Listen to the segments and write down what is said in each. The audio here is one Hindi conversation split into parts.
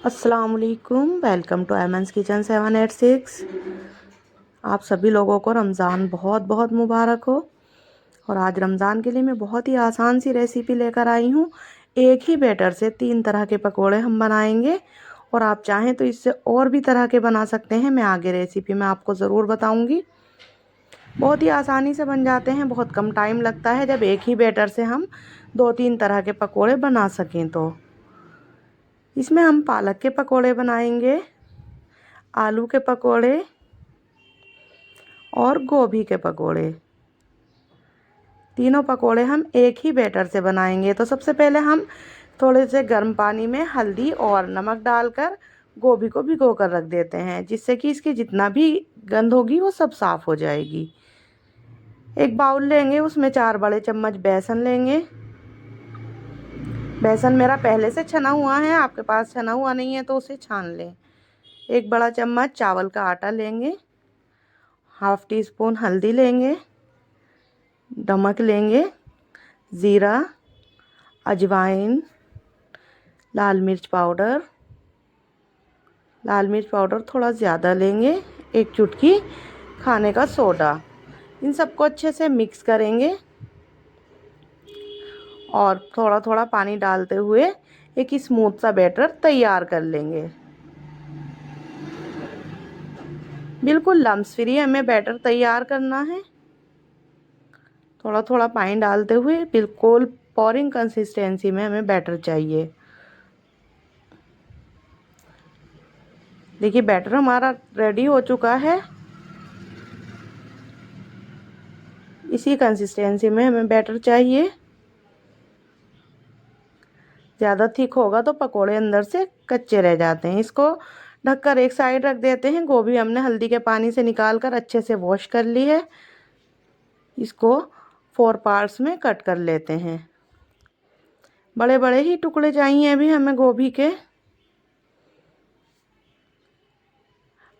अस्सलामुअलैकुम, वेलकम टू एमन्स किचन 786। आप सभी लोगों को रमज़ान बहुत बहुत मुबारक हो। और आज रमज़ान के लिए मैं बहुत ही आसान सी रेसिपी लेकर आई हूँ। एक ही बैटर से 3 तरह के पकोड़े हम बनाएंगे, और आप चाहें तो इससे और भी तरह के बना सकते हैं। मैं आगे रेसिपी में आपको ज़रूर बताऊँगी। बहुत ही आसानी से बन जाते हैं, बहुत कम टाइम लगता है जब एक ही बैटर से हम 2-3 तरह के पकोड़े बना सकें। तो इसमें हम पालक के पकोड़े बनाएंगे, आलू के पकोड़े और गोभी के पकोड़े। तीनों पकोड़े हम एक ही बैटर से बनाएंगे। तो सबसे पहले हम थोड़े से गर्म पानी में हल्दी और नमक डालकर गोभी को भिगो कर रख देते हैं, जिससे कि इसकी जितना भी गंध होगी वो सब साफ़ हो जाएगी। एक बाउल लेंगे, उसमें 4 बड़े चम्मच बेसन लेंगे। बेसन मेरा पहले से छना हुआ है, आपके पास छना हुआ नहीं है तो उसे छान लें। 1 बड़ा चम्मच चावल का आटा लेंगे, हाफ़ टी स्पून हल्दी लेंगे, नमक लेंगे, ज़ीरा, अजवाइन, लाल मिर्च पाउडर थोड़ा ज़्यादा लेंगे, 1 चुटकी खाने का सोडा। इन सबको अच्छे से मिक्स करेंगे और थोड़ा थोड़ा पानी डालते हुए एक स्मूथ सा बैटर तैयार कर लेंगे। बिल्कुल लम्स फ्री हमें बैटर तैयार करना है। थोड़ा थोड़ा पानी डालते हुए बिल्कुल पोरिंग कंसिस्टेंसी में हमें बैटर चाहिए। देखिए बैटर हमारा रेडी हो चुका है। इसी कंसिस्टेंसी में हमें बैटर चाहिए। ज़्यादा थिक होगा तो पकोड़े अंदर से कच्चे रह जाते हैं। इसको ढककर एक साइड रख देते हैं। गोभी हमने हल्दी के पानी से निकाल कर अच्छे से वॉश कर ली है। इसको 4 पार्ट्स में कट कर लेते हैं। बड़े बड़े ही टुकड़े चाहिए अभी हमें गोभी के।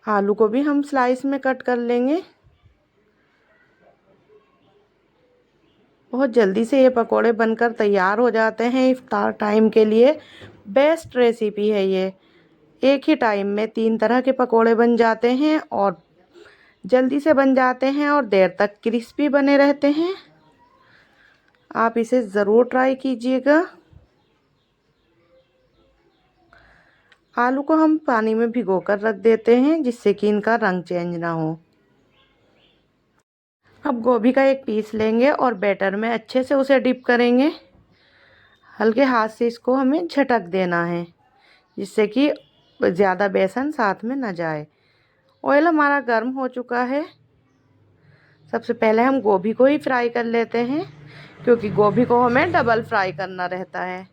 आलू को भी हम स्लाइस में कट कर लेंगे। बहुत जल्दी से ये पकोड़े बनकर तैयार हो जाते हैं। इफ्तार टाइम के लिए बेस्ट रेसिपी है ये। एक ही टाइम में 3 तरह के पकोड़े बन जाते हैं और जल्दी से बन जाते हैं और देर तक क्रिस्पी बने रहते हैं। आप इसे ज़रूर ट्राई कीजिएगा। आलू को हम पानी में भिगो कर रख देते हैं, जिससे कि इनका रंग चेंज ना हो। अब गोभी का एक पीस लेंगे और बैटर में अच्छे से उसे डिप करेंगे। हल्के हाथ से इसको हमें झटक देना है, जिससे कि ज़्यादा बेसन साथ में न जाए। ऑयल हमारा गर्म हो चुका है। सबसे पहले हम गोभी को ही फ्राई कर लेते हैं, क्योंकि गोभी को हमें डबल फ्राई करना रहता है।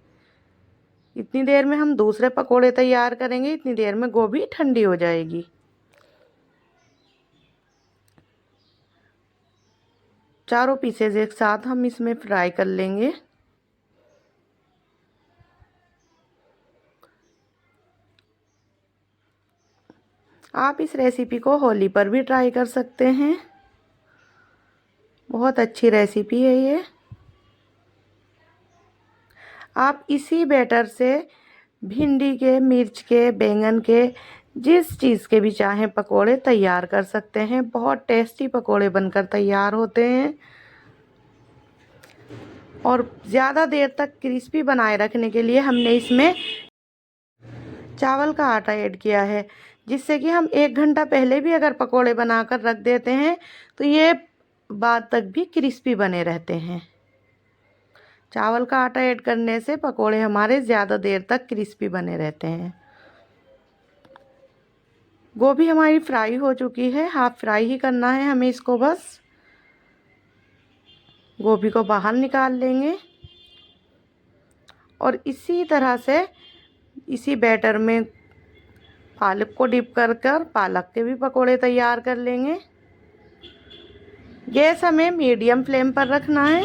इतनी देर में हम दूसरे पकोड़े तैयार करेंगे, इतनी देर में गोभी ठंडी हो जाएगी। चारों पीसेज एक साथ हम इसमें फ्राई कर लेंगे। आप इस रेसिपी को होली पर भी ट्राई कर सकते हैं। बहुत अच्छी रेसिपी है ये। आप इसी बैटर से भिंडी के, मिर्च के, बैंगन के, जिस चीज़ के भी चाहें पकोड़े तैयार कर सकते हैं। बहुत टेस्टी पकोड़े बनकर तैयार होते हैं। और ज़्यादा देर तक क्रिस्पी बनाए रखने के लिए हमने इसमें चावल का आटा ऐड किया है, जिससे कि हम 1 घंटा पहले भी अगर पकोड़े बनाकर रख देते हैं तो ये बाद तक भी क्रिस्पी बने रहते हैं। चावल का आटा ऐड करने से पकोड़े हमारे ज़्यादा देर तक क्रिस्पी बने रहते हैं। गोभी हमारी फ्राई हो चुकी है। हाफ फ्राई ही करना है हमें इसको बस। गोभी को बाहर निकाल लेंगे और इसी तरह से इसी बैटर में पालक को डिप कर पालक के भी पकोड़े तैयार कर लेंगे। गैस हमें मीडियम फ्लेम पर रखना है।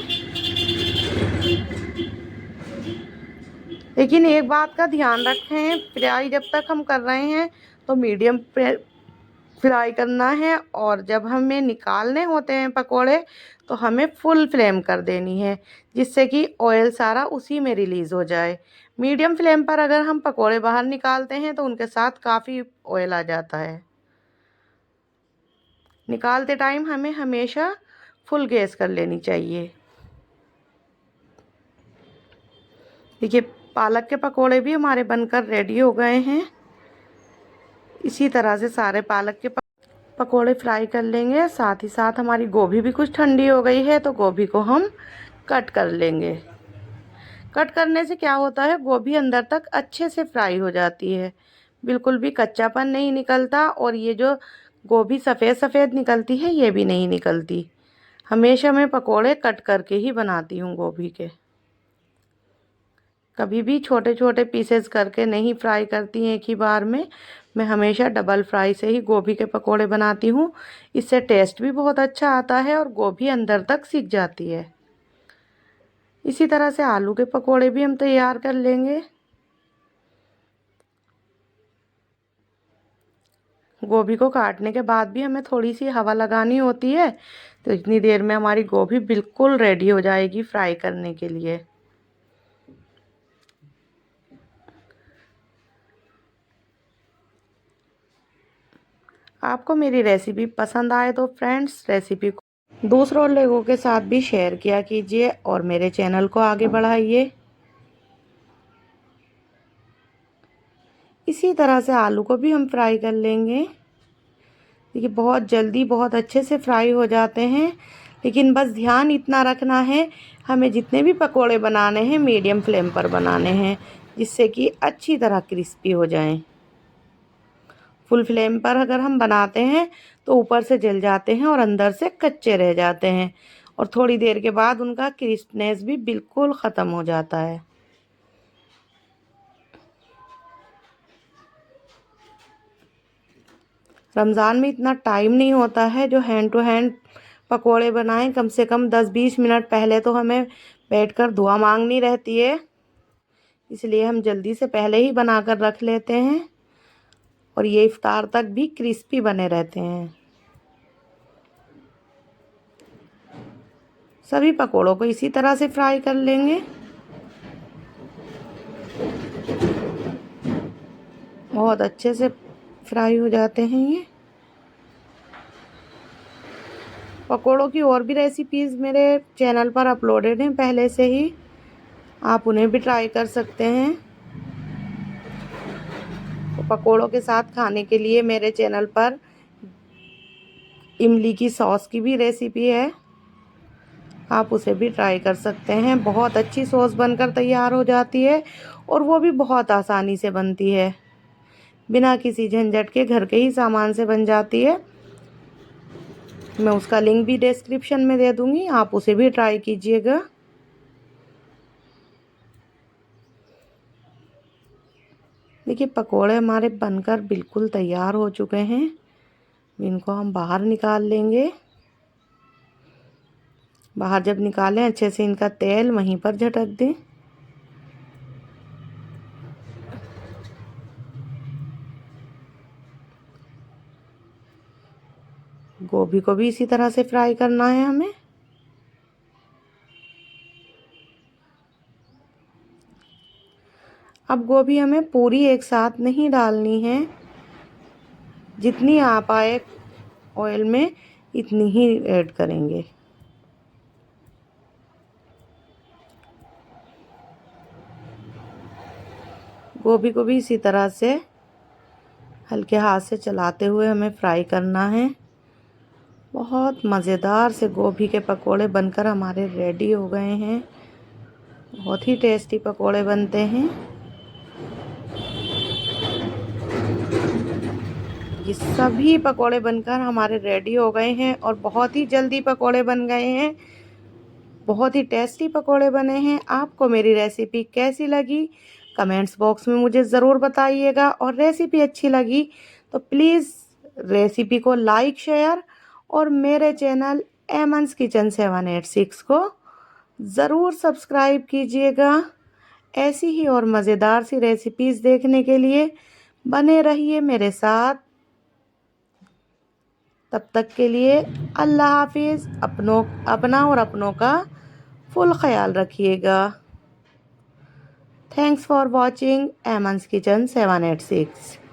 लेकिन एक बात का ध्यान रखें, फ्राई जब तक हम कर रहे हैं तो मीडियम फ्राई करना है, और जब हमें निकालने होते हैं पकोड़े तो हमें फुल फ्लेम कर देनी है, जिससे कि ऑयल सारा उसी में रिलीज़ हो जाए। मीडियम फ्लेम पर अगर हम पकोड़े बाहर निकालते हैं तो उनके साथ काफ़ी ऑयल आ जाता है। निकालते टाइम हमें हमेशा फुल गैस कर लेनी चाहिए। देखिए पालक के पकोड़े भी हमारे बनकर रेडी हो गए हैं। इसी तरह से सारे पालक के पकोड़े फ्राई कर लेंगे। साथ ही साथ हमारी गोभी भी कुछ ठंडी हो गई है तो गोभी को हम कट कर लेंगे। कट करने से क्या होता है, गोभी अंदर तक अच्छे से फ्राई हो जाती है, बिल्कुल भी कच्चापन नहीं निकलता और ये जो गोभी सफ़ेद सफ़ेद निकलती है ये भी नहीं निकलती। हमेशा मैं पकोड़े कट करके ही बनाती हूँ गोभी के, कभी भी छोटे छोटे पीसेस करके नहीं फ्राई करती एक ही बार में। मैं हमेशा डबल फ्राई से ही गोभी के पकोड़े बनाती हूँ। इससे टेस्ट भी बहुत अच्छा आता है और गोभी अंदर तक सिक जाती है। इसी तरह से आलू के पकोड़े भी हम तैयार कर लेंगे। गोभी को काटने के बाद भी हमें थोड़ी सी हवा लगानी होती है, तो इतनी देर में हमारी गोभी बिल्कुल रेडी हो जाएगी फ्राई करने के लिए। आपको मेरी रेसिपी पसंद आए तो फ्रेंड्स रेसिपी को दूसरों लोगों के साथ भी शेयर किया कीजिए और मेरे चैनल को आगे बढ़ाइए। इसी तरह से आलू को भी हम फ्राई कर लेंगे। देखिए बहुत जल्दी बहुत अच्छे से फ्राई हो जाते हैं, लेकिन बस ध्यान इतना रखना है, हमें जितने भी पकोड़े बनाने हैं मीडियम फ्लेम पर बनाने हैं, जिससे कि अच्छी तरह क्रिस्पी हो जाएं। फुल फ्लेम पर अगर हम बनाते हैं तो ऊपर से जल जाते हैं और अंदर से कच्चे रह जाते हैं और थोड़ी देर के बाद उनका क्रिस्पनेस भी बिल्कुल ख़त्म हो जाता है। रमज़ान में इतना टाइम नहीं होता है जो हैंड टू हैंड पकोड़े बनाएं। कम से कम 10-20 मिनट पहले तो हमें बैठकर दुआ मांगनी रहती है, इसलिए हम जल्दी से पहले ही बनाकर रख लेते हैं और ये इफ्तार तक भी क्रिस्पी बने रहते हैं। सभी पकोड़ों को इसी तरह से फ्राई कर लेंगे। बहुत अच्छे से फ्राई हो जाते हैं ये पकोड़ों की। और भी रेसिपीज़ मेरे चैनल पर अपलोडेड हैं पहले से ही, आप उन्हें भी ट्राई कर सकते हैं। तो पकोड़ों के साथ खाने के लिए मेरे चैनल पर इमली की सॉस की भी रेसिपी है, आप उसे भी ट्राई कर सकते हैं। बहुत अच्छी सॉस बनकर तैयार हो जाती है और वो भी बहुत आसानी से बनती है, बिना किसी झंझट के घर के ही सामान से बन जाती है। मैं उसका लिंक भी डिस्क्रिप्शन में दे दूँगी, आप उसे भी ट्राई कीजिएगा। देखिए पकोड़े हमारे बनकर बिल्कुल तैयार हो चुके हैं, इनको हम बाहर निकाल लेंगे। बाहर जब निकालें अच्छे से इनका तेल वहीं पर झटक दें। गोभी को भी इसी तरह से फ्राई करना है हमें। अब गोभी हमें पूरी एक साथ नहीं डालनी है, जितनी आप आए ऑयल में इतनी ही ऐड करेंगे। गोभी को भी इसी तरह से हल्के हाथ से चलाते हुए हमें फ्राई करना है। बहुत मज़ेदार से गोभी के पकोड़े बनकर हमारे रेडी हो गए हैं। बहुत ही टेस्टी पकोड़े बनते हैं। ये सभी पकोड़े बनकर हमारे रेडी हो गए हैं और बहुत ही जल्दी पकोड़े बन गए हैं। बहुत ही टेस्टी पकोड़े बने हैं। आपको मेरी रेसिपी कैसी लगी कमेंट्स बॉक्स में मुझे ज़रूर बताइएगा, और रेसिपी अच्छी लगी तो प्लीज़ रेसिपी को लाइक शेयर और मेरे चैनल एमन्स किचन 786 को ज़रूर सब्सक्राइब कीजिएगा। ऐसी ही और मज़ेदार सी रेसिपीज़ देखने के लिए बने रहिए मेरे साथ। तब तक के लिए अल्लाह हाफिज़। अपना और अपनों का फुल ख्याल रखिएगा। थैंक्स फॉर वॉचिंग एमन्स किचन 786।